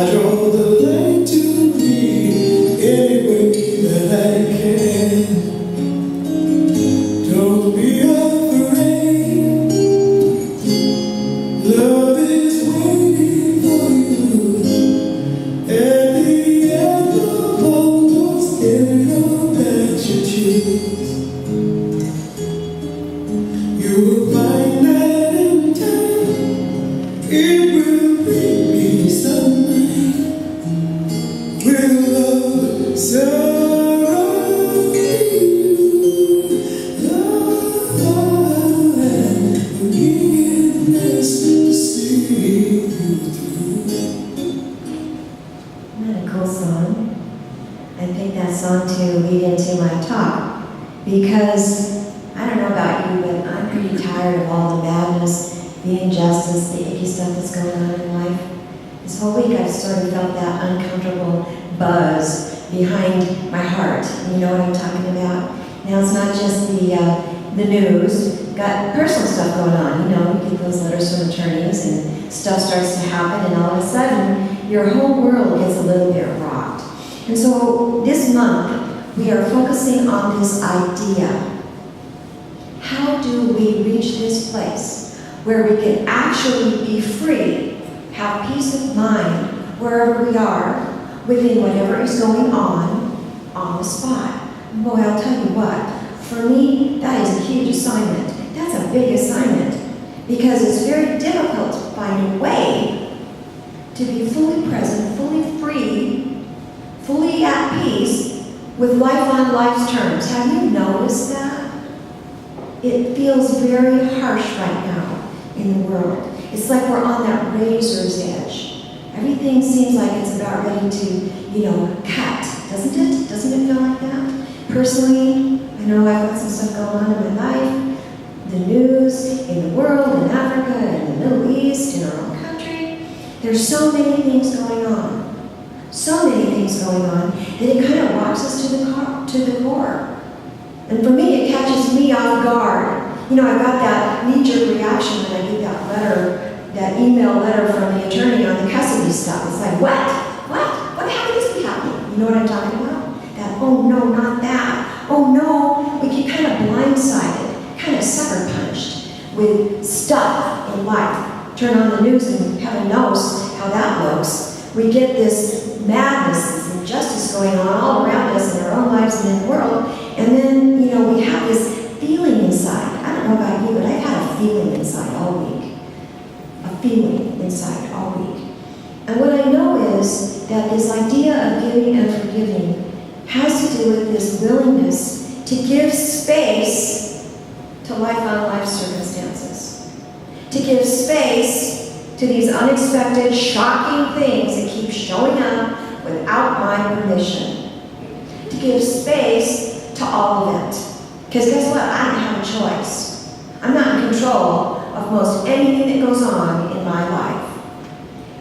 draw the line to me any way that I can. Don't be afraid. Love is waiting for you at the end of almost any road that you choose. You will find that in time it will bring me sunlight. Will love surround you? Love and forgiveness to see you through. Isn't that a cool song? I picked that song to lead into my talk because I don't know about you, but I'm pretty tired of all the madness, the injustice, the icky stuff that's going on in life. This whole week I've sort of felt that uncomfortable buzz behind my heart. You know what I'm talking about? Now it's not just the news, got personal stuff going on. You know, we get those letters from attorneys and stuff starts to happen and all of a sudden your whole world gets a little bit rocked. And so this month we are focusing on this idea. How do we reach this place where we can actually be free, have peace of mind wherever we are, within whatever is going on the spot? Boy, I'll tell you what, for me, that is a huge assignment. That's a big assignment because it's very difficult to find a way to be fully present, fully free, fully at peace with life on life's terms. Have you noticed that? It feels very harsh right now in the world. It's like we're on that razor's edge. Everything seems like it's about ready to, cut, doesn't it? Doesn't it feel like that? Personally, I know I've got some stuff going on in my life. The news, in the world, in Africa, in the Middle East, in our own country. There's so many things going on. So many things going on that it kind of rocks us to the core. And for me, it catches me off guard. I got that knee-jerk reaction when I get that letter, that email letter from the attorney on the custody stuff. It's like, what? What? What? How could this be happening? You know what I'm talking about? That, oh no, not that. Oh no, we get kind of blindsided, kind of sucker punched with stuff in life. Turn on the news and heaven knows how that looks. We get this madness, this injustice going on all around us in our own lives and in the world. And then, we have this feeling inside. I don't know about you, but I've had a feeling inside all week. A feeling inside all week. And what I know is that this idea of giving and forgiving has to do with this willingness to give space to life on life circumstances. To give space to these unexpected, shocking things that keep showing up without my permission. To give space to all of it. Because guess what? I don't have a choice. I'm not in control of most anything that goes on in my life.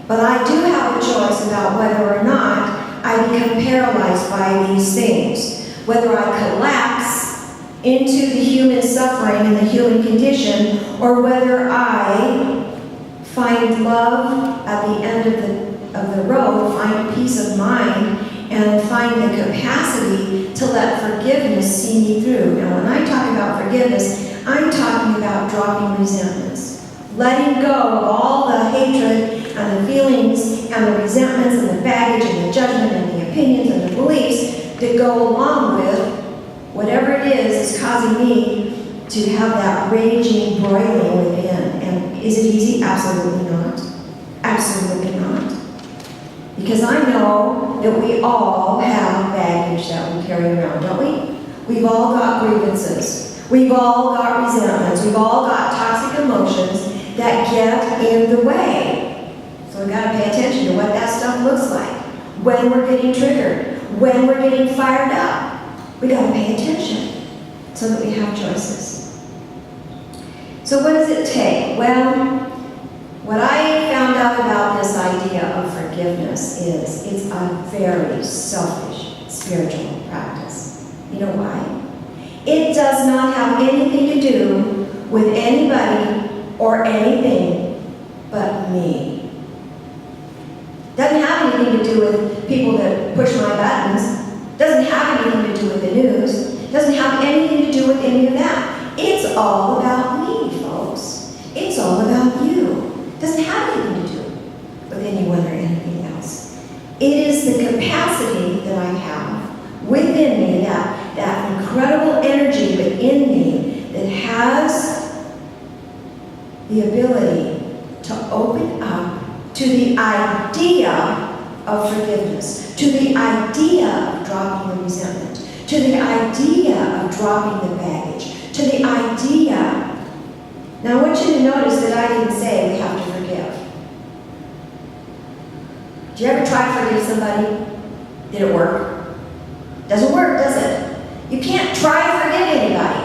But I do have a choice about whether or not I become paralyzed by these things. Whether I collapse into the human suffering and the human condition, or whether I find love at the end of the road, find peace of mind, and find the capacity to let forgiveness see me through. And when I talk about forgiveness, I'm talking about dropping resentments. Letting go of all the hatred and the feelings and the resentments and the baggage and the judgment and the opinions and the beliefs that go along with whatever it is that's causing me to have that raging, broiling within. And is it easy? Absolutely not. Absolutely not. Because I know that we all have baggage that we carry around, don't we? We've all got grievances. We've all got resentments. We've all got toxic emotions that get in the way. So we've got to pay attention to what that stuff looks like. When we're getting triggered. When we're getting fired up. We've got to pay attention so that we have choices. So what does it take? Well, what I found out about this idea of forgiveness is it's a very selfish spiritual practice. You know why? It does not have anything to do with anybody or anything but me. Doesn't have anything to do with people that push my buttons. Doesn't have anything to do with the news. Doesn't have anything to do with any of that. It's all about me, folks. It's all about you. Doesn't have anything to do with anyone or anything else. It is the capacity that I have within me, that incredible energy within me that has the ability to open up to the idea of forgiveness, to the idea of dropping the resentment, to the idea of dropping the baggage, to the idea. Now I want you to notice that I didn't say we have to forgive. Do you ever try to forgive somebody? Did it work? Doesn't work, does it? You can't try to forgive anybody.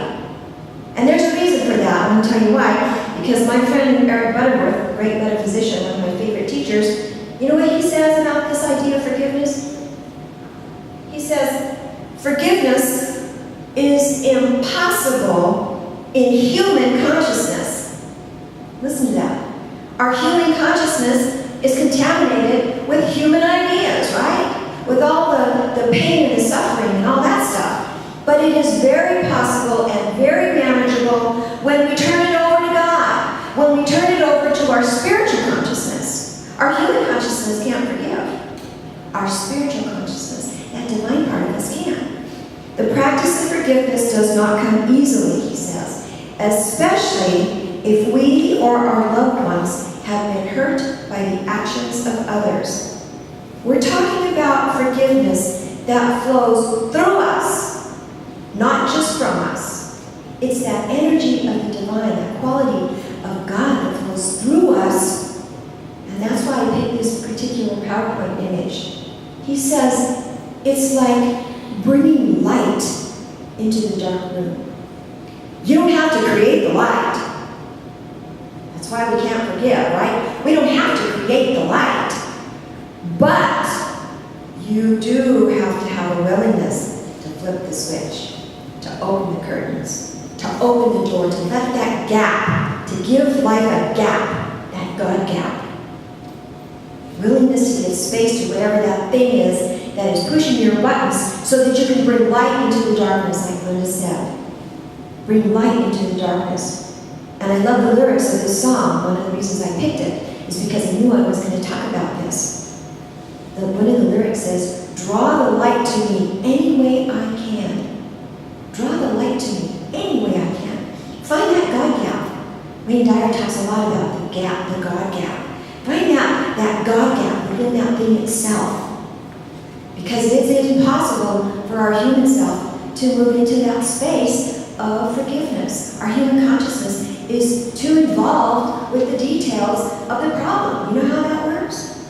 And there's a reason for that. I'm going to tell you why. Because my friend Eric Butterworth, great metaphysician, one of my favorite teachers, you know what he says about this idea of forgiveness? He says, forgiveness is impossible in human consciousness. Listen to that. Our human consciousness is contaminated with human ideas, right? With all the pain and the suffering and all that stuff. But it is very possible and very manageable when we turn it over to God, when we turn it over to our spiritual consciousness. Our human consciousness can't forgive. Our spiritual consciousness, that divine part of us, can. The practice of forgiveness does not come easily, he says, especially if we or our loved ones have been hurt by the actions of others. We're talking about forgiveness that flows through us, not just from us. It's that energy of the divine, that quality of God that flows through us. And that's why I picked this particular PowerPoint image. He says it's like bringing light into the dark room. You don't have to create the light. That's why we can't forgive, right? We don't have to create the light. But you do have to have a willingness to flip the switch, to open the curtains, to open the door, to let that gap, to give life a gap, that God gap. Willingness to give space to whatever that thing is that is pushing your buttons so that you can bring light into the darkness, like Linda said. Bring light into the darkness. And I love the lyrics of this song. One of the reasons I picked it is because I knew I was going to talk about this. One of the lyrics says, draw the light to me any way I can. Draw the light to me any way I can. Find that God gap. Wayne Dyer talks a lot about the gap, the God gap. Find that God gap within that thing itself. Because it is impossible for our human self to move into that space of forgiveness. Our human consciousness is too involved with the details of the problem. You know how that works?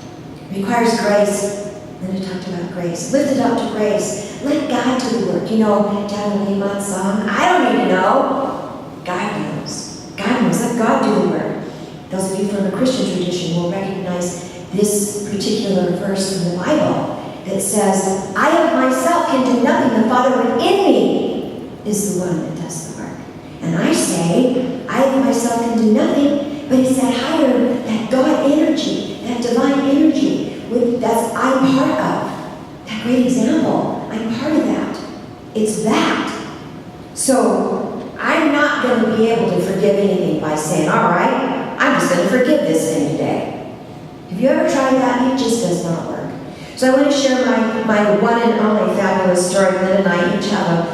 It requires grace. Linda talked about grace. Lift it up to grace. Let God do the work. You know, down in Lehman's song, I don't need to know. God knows. God knows. Let God do the work. Those of you from the Christian tradition will recognize this particular verse from the Bible that says, I of myself can do nothing. The Father within me is the one that does the work. And I say, I of myself can do nothing, but it's that higher, that God energy, that divine energy, that's I'm part of. That great example, I'm part of that. It's that. So I'm not going to be able to forgive anything by saying, all right, I'm just going to forgive this thing today. Have you ever tried that? It just does not work. So I want to share my one and only fabulous story. Lynn and I each have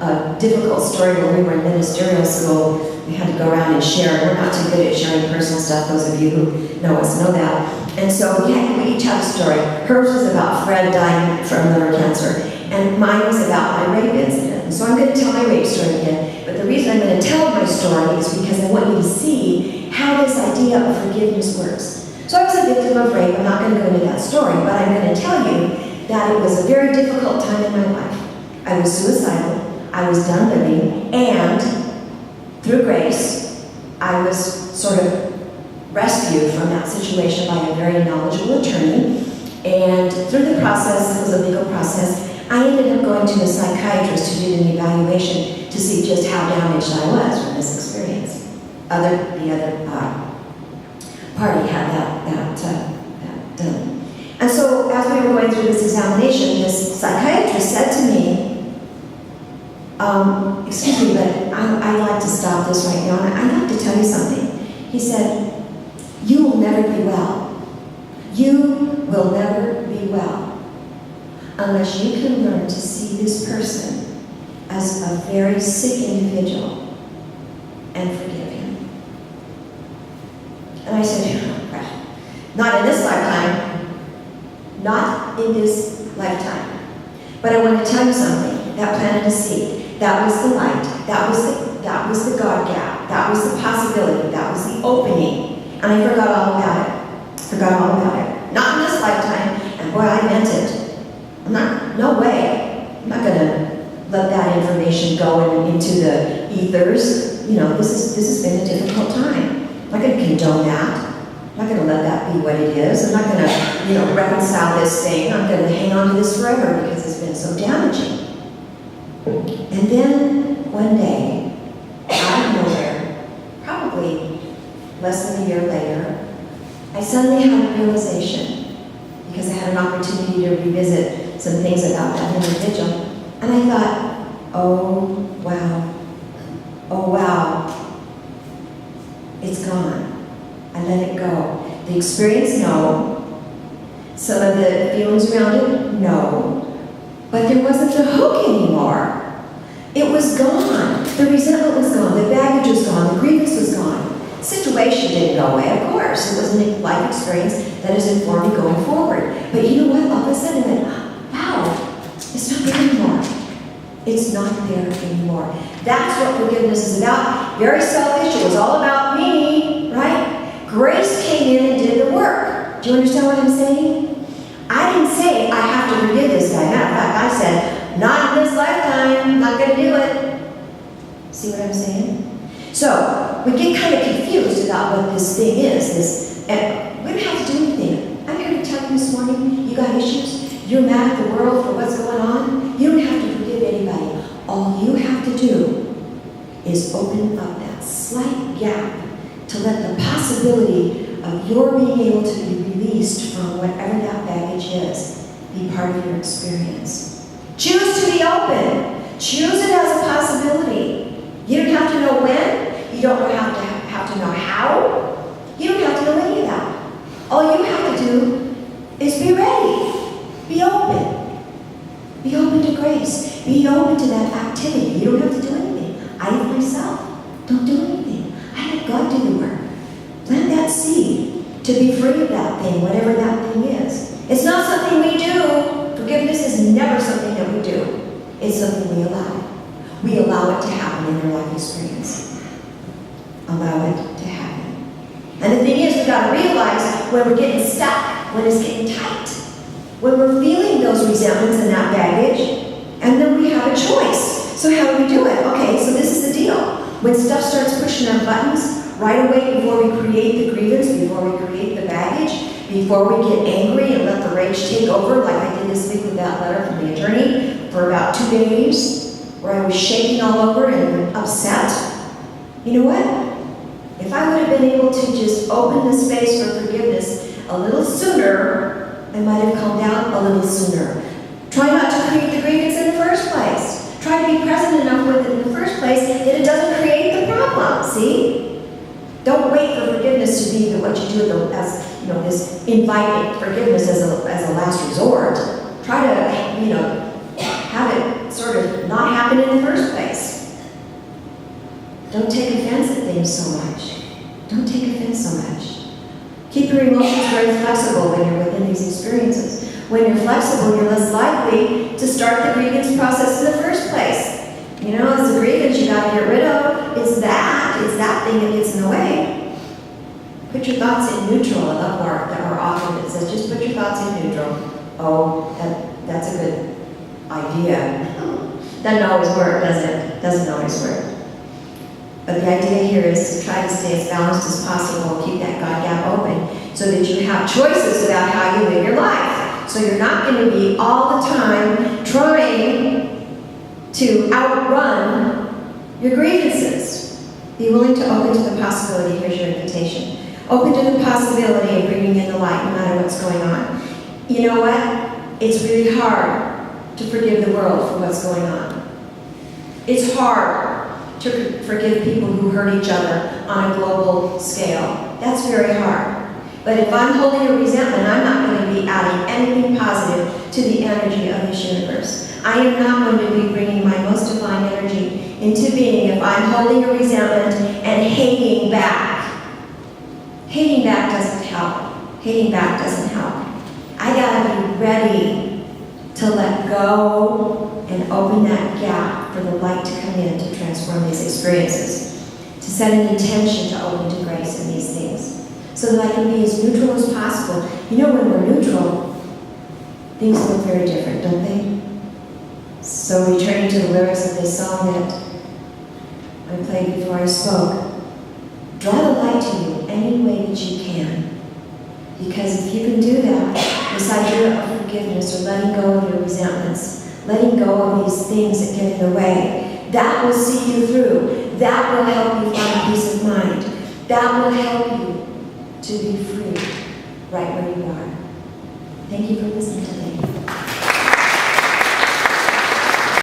a difficult story when we were in ministerial school. We had to go around and share. We're not too good at sharing personal stuff. Those of you who know us know that. And so we each have a story. Hers was about Fred dying from liver cancer. And mine was about my rape incident. And so I'm going to tell my rape story again. But the reason I'm going to tell my story is because I want you to see how this idea of forgiveness works. So I was a victim of rape. I'm not going to go into that story, but I'm going to tell you that it was a very difficult time in my life. I was suicidal. I was done living. And through grace, I was sort of rescued from that situation by a very knowledgeable attorney. And through the process, it was a legal process, I ended up going to a psychiatrist who did an evaluation to see just how damaged I was from this experience. The other party had that done. And so as we were going through this examination, this psychiatrist said to me, excuse me, but I'd like to stop this right now, and I'd like to tell you something. He said, you will never be well. You will never be well unless you can learn to see this person as a very sick individual and forgive him. And I said, well, not in this lifetime. Not in this lifetime. But I want to tell you something. That planted a seed. That was the light. That was the God gap. That was the possibility. That was the opening. And I forgot all about it. Forgot all about it. Not in this lifetime. And boy, I meant it. No way. I'm not going to let that information go into the ethers. You know, this has been a difficult time. I'm not going to condone that. I'm not going to let that be what it is. I'm not going to, reconcile this thing. I'm going to hang on to this forever because it's been so damaging. And then one day, out of nowhere, probably less than a year later, I suddenly had a realization because I had an opportunity to revisit some things about that individual. And I thought, oh wow, it's gone. I let it go. The experience, no. Some of the feelings around it, no. But there wasn't the hook anymore. It was gone. The resentment was gone. The baggage was gone. The grievance was gone. The situation didn't go away, of course. It was a life experience that has informed me going forward. But you know what? All of a sudden I went, wow, it's not there anymore. It's not there anymore. That's what forgiveness is about. Very selfish. It was all about me, right? Grace came in and did the work. Do you understand what I'm saying? I didn't say I have to forgive this guy. Matter of fact, I said, not in this lifetime. I'm not going to do it. See what I'm saying? So we get kind of confused about what this thing is. And we don't have to do anything. I'm here to tell you this morning, you got issues. You're mad at the world for what's going on. You don't have to forgive anybody. All you have to do is open up that slight gap to let the possibility of your being able to be released from whatever that baggage is be part of your experience. Choose to be open. Choose it as a possibility. You don't have to know when. You don't have to know how. You don't have to know any of that. All you have to do is be ready. Be open. Be open to grace. Be open to that activity. You don't have to do anything. I myself don't do anything. I let God do the work. Plant that seed to be free of that thing, whatever that thing is. It's not something we do. Forgiveness is never something that we do. It's something we allow. We allow it to happen in our life experience. Allow it to happen. And the thing is, we've got to realize when we're getting stuck, when it's getting tight, when we're feeling those resentments and that baggage, and then we have a choice. So how do we do it? Okay, so this is the deal. When stuff starts pushing our buttons, right away before we create the grievance, before we create the baggage, before we get angry and let the rage take over, like I did this week with that letter from the attorney for about 2 days, where I was shaking all over and upset. You know what? If I would have been able to just open the space for forgiveness a little sooner, I might have calmed down a little sooner. Try not to create the grievance in the first place. Try to be present enough with it in the first place that it doesn't create the problem, see? Don't wait for forgiveness to be what you do as this inviting forgiveness as a last resort. Try to, have it sort of not happen in the first place. Don't take offense at things so much. Don't take offense so much. Keep your emotions very flexible when you're within these experiences. When you're flexible, you're less likely to start the grievance process in the first place. It's the grievance you got to get rid of. It's that thing that gets in the way. Put your thoughts in neutral. I love our author that says, just put your thoughts in neutral. Oh, that's a good idea. Doesn't always work, does it? Doesn't always work. But the idea here is to try to stay as balanced as possible, keep that God gap open, so that you have choices about how you live your life. So you're not going to be all the time trying to outrun your grievances. Be willing to open to the possibility. Here's your invitation. Open to the possibility of bringing in the light no matter what's going on. You know what? it's really hard to forgive the world for what's going on. It's hard to forgive people who hurt each other on a global scale. That's very hard. But if I'm holding a resentment, I'm not going to be adding anything positive to the energy of this universe. I am not going to be bringing my most divine energy into being if I'm holding a resentment and hating back. Hating back doesn't help. Hating back doesn't help. I gotta be ready to let go and open that gap for the light to come in to transform these experiences, to set an intention to open to grace in these things, so that I can be as neutral as possible. You know, when we're neutral, things look very different, don't they? So returning to the lyrics of this song that I played before I spoke, draw the light to you any way that you can. Because if you can do that, this idea of forgiveness or letting go of your resentments, letting go of these things that get in the way, that will see you through. That will help you find peace of mind. That will help you to be free right where you are. Thank you for listening today.